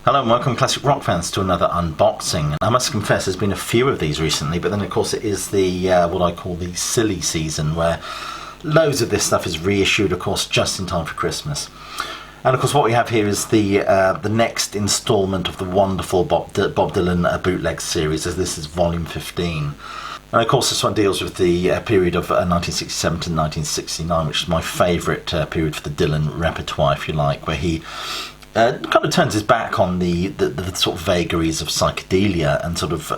Hello and welcome, classic rock fans, to another unboxing. I must confess there's been a few of these recently, but then of course it is the what I call the silly season, where loads of this stuff is reissued, of course, just in time for Christmas. And of course what we have here is the next instalment of the wonderful Bob Dylan bootleg series, as this is volume 15. And of course this one deals with the period of 1967 to 1969, which is my favourite period for the Dylan repertoire, if you like, where he kind of turns his back on the sort of vagaries of psychedelia and sort of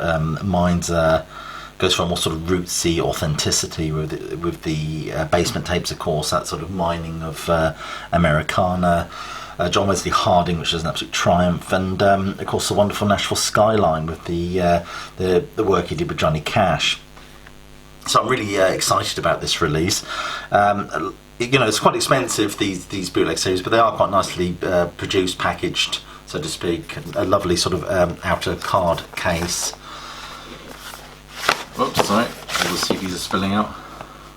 goes for a more sort of rootsy authenticity with the basement tapes, of course, that sort of mining of Americana, John Wesley Harding, which is an absolute triumph, and of course the wonderful Nashville skyline with the work he did with Johnny Cash. So I'm really excited about this release. You know, it's quite expensive, these bootleg series, but they are quite nicely produced, packaged, so to speak. A lovely sort of outer card case. Oops, sorry, all the CDs are spilling out.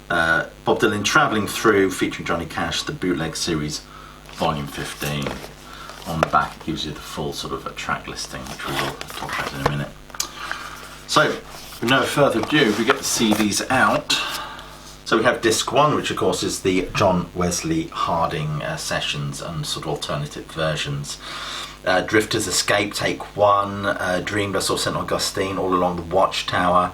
Bob Dylan Travelin Thru, featuring Johnny Cash, the bootleg series, volume 15. On the back it gives you the full sort of track listing, which we will talk about in a minute. So, with no further ado, we get the CDs out. So we have disc 1, which of course is the John Wesley Harding sessions and sort of alternative versions. Drifter's Escape, take 1, Dreamed I Saw St. Augustine, All Along the Watchtower.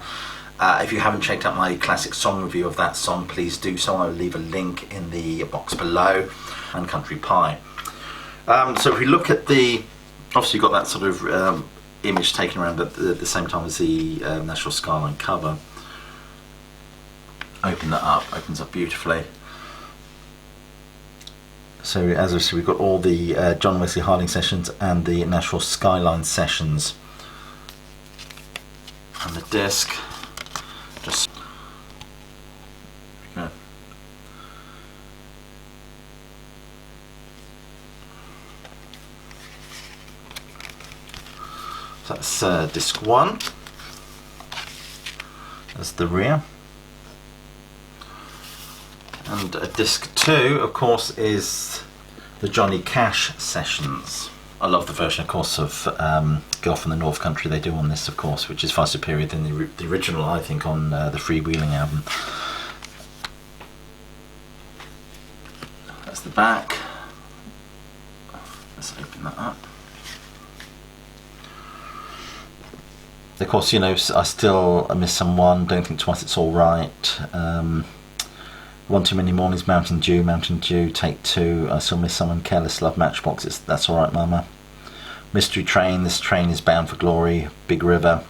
If you haven't checked out my classic song review of that song, please do so. I'll leave a link in the box below. And Country Pie. So if we look at the, obviously you've got that sort of image taken around at the same time as the Nashville skyline cover. Open that up, opens up beautifully. So as I said, we've got all the John Wesley Harding sessions and the Nashville skyline sessions. And the disc, just go. So that's disc 1. That's the rear. And disc 2, of course, is the Johnny Cash sessions. I love the version, of course, of Girl from the North Country they do on this, of course, which is far superior than the original, I think, on the Freewheeling album. That's the back. Let's open that up. Of course, you know, I still miss someone, don't think twice, it's all right. One Too Many Mornings, Mountain Dew, take 2, I Still Miss Someone, Careless Love, Matchbox, That's Alright Mama. Mystery Train, This Train Is Bound for Glory, Big River,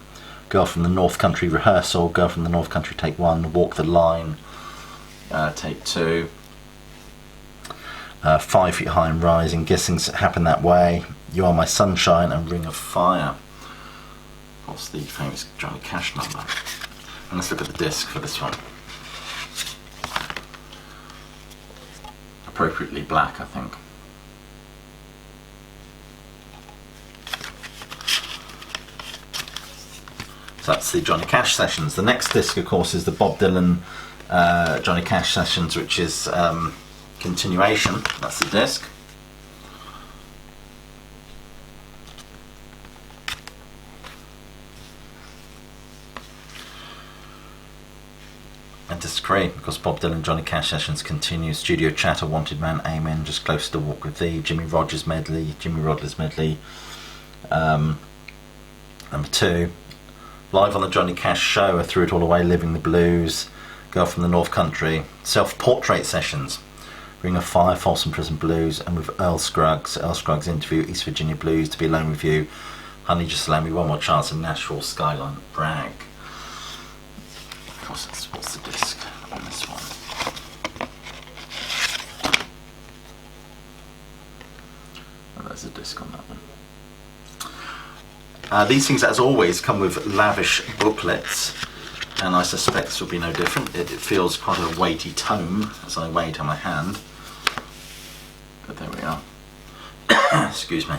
Girl from the North Country, Rehearsal, Girl from the North Country, take 1, Walk the Line, take 2, 5 Feet High and Rising, Guessing's Happen That Way, You Are My Sunshine, and Ring of Fire. Of course, the famous Johnny Cash number. And let's look at the disc for this one. Appropriately black, I think. So that's the Johnny Cash sessions. The next disc, of course, is the Bob Dylan Johnny Cash sessions, which is continuation. That's the disc. And disc 3, because Bob Dylan Johnny Cash sessions continue. Studio Chatter, Wanted Man, Amen, Just Close to Walk with Thee, Jimmy Rogers medley, number 2. Live on the Johnny Cash Show, I Threw It All Away, Living the Blues, Girl from the North Country, Self-Portrait sessions, Ring of Fire, Folsom Prison Blues, and with Earl Scruggs interview, East Virginia Blues, To Be Alone With You, Honey Just Allow Me One More Chance, and Nashville Skyline Brag. What's the disc on this one? Oh, there's a disc on that one. These things, as always, come with lavish booklets, and I suspect this will be no different. It feels quite a weighty tome as I weigh it on my hand. But there we are. Excuse me.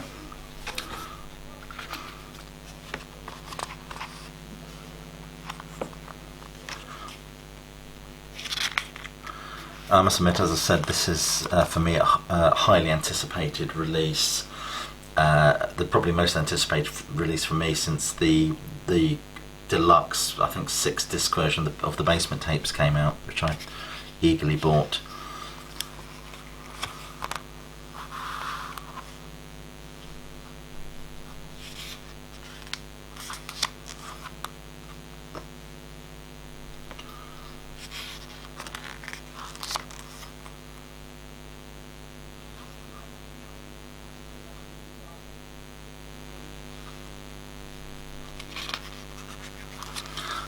I must admit, as I said, this is for me a highly anticipated release. the probably most anticipated release for me since the deluxe, I think 6-disc version of the Basement tapes came out, which I eagerly bought.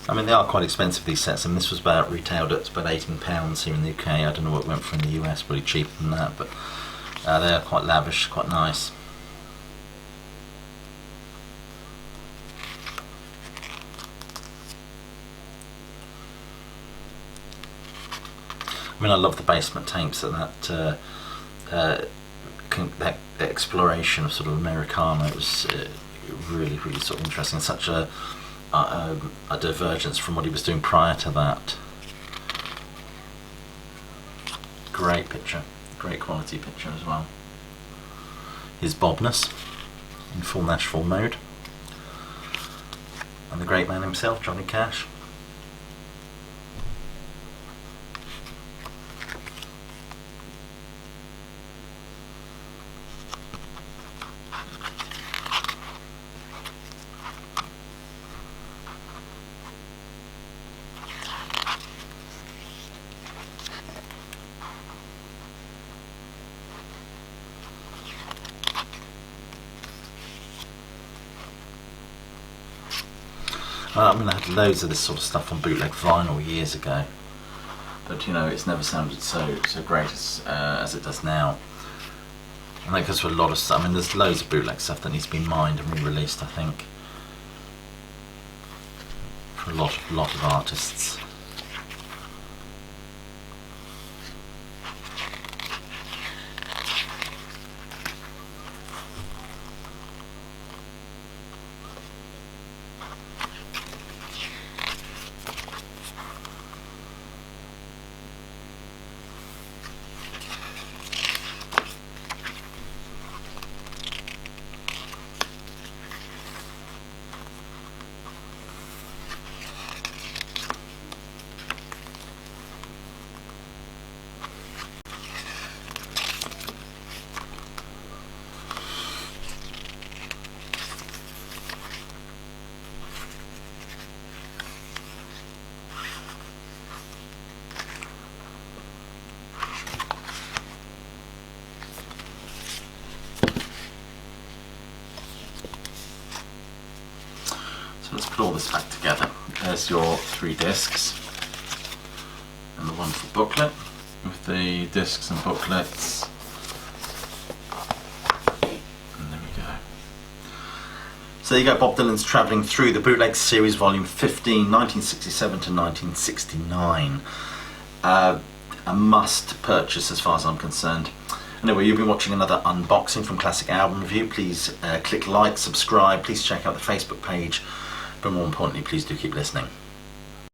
I mean, they are quite expensive, these sets, and this was retailed at about £18 here in the UK. I don't know what it went for in the US, probably cheaper than that, but they are quite lavish, quite nice. I mean, I love the Basement tapes and that exploration of sort of Americana. It was really, really sort of interesting. Such a divergence from what he was doing prior to that. Great picture, great quality picture as well. His Bobness in full Nashville mode, and the great man himself, Johnny Cash. I mean, I had loads of this sort of stuff on bootleg vinyl years ago, but you know, it's never sounded so great as it does now. And that goes for a lot of stuff. I mean, there's loads of bootleg stuff that needs to be mined and re-released, I think, for a lot of artists. Let's put all this back together. There's your 3 discs and the wonderful booklet with the discs and booklets. And there we go. So there you go, Bob Dylan's Travelling Through, the Bootleg Series Volume 15, 1967 to 1969. A must purchase as far as I'm concerned. Anyway, you've been watching another unboxing from Classic Album Review. Please click like, subscribe, please check out the Facebook page. But more importantly, please do keep listening.